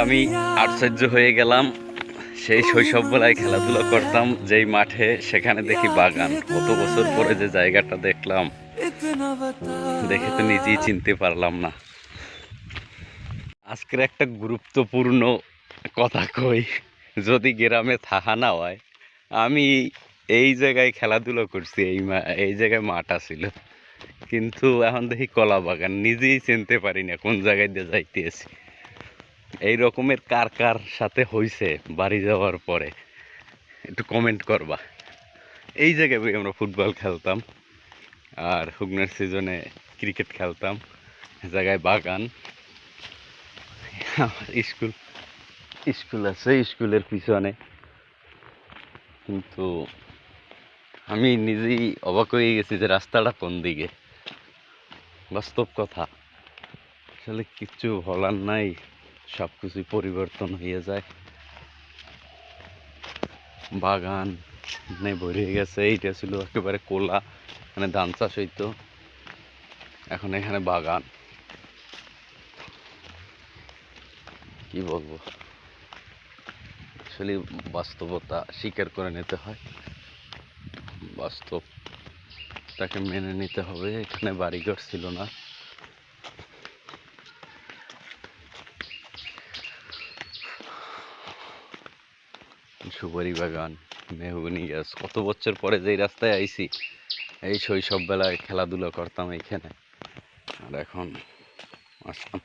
আমি আশ্চর্য হয়ে গেলাম। সেই শৈশব বেলায় খেলাধুলা করতাম যেই মাঠে, সেখানে দেখি বাগান। কত বছর পরে যে জায়গাটা দেখলাম, দেখে তো নিজেই চিনতে পারলাম না। আজকের একটা গুরুত্বপূর্ণ কথা কই, যদি গ্রামে থাকা না হয়, আমি এই জায়গায় খেলাধুলা করছি, এই জায়গায় মাঠ ছিল, কিন্তু এখন দেখি কলা বাগান। নিজেই চিনতে পারি না কোন জায়গায় দিয়ে যাইতেছি। এই রকমের কার কার সাথে হইছে বাড়ি যাওয়ার পরে একটু কমেন্ট করবা। এই জায়গায় আমরা ফুটবল খেলতাম, আর হুগনের সিজনে ক্রিকেট খেলতাম। জায়গায় বাগান, আমার স্কুল আছে স্কুলের পিছনে। কিন্তু আমি নিজেই অবাক হয়ে গেছি যে রাস্তাটা কোন দিকে। বাস্তব কথা, আসলে কিচ্ছু বলার নাই, সব কিছুই পরিবর্তন হয়ে যায়। বাগান ভরে গেছে। এইটা ছিল একেবারে কোলা, মানে ধান চাষ হইতো, এখন এখানে বাগান। কি বলবো, আসলে বাস্তবতা স্বীকার করে নিতে হয়, বাস্তবটাকে মেনে নিতে হবে। এখানে বাড়িঘর ছিল না। সুপারি বাগান, মেহগনি গাছ। কত বছর পরে যেই রাস্তায় আইছি, এই শৈশব বেলায় খেলাধুলা করতাম এইখানে, আর এখন আসলাম।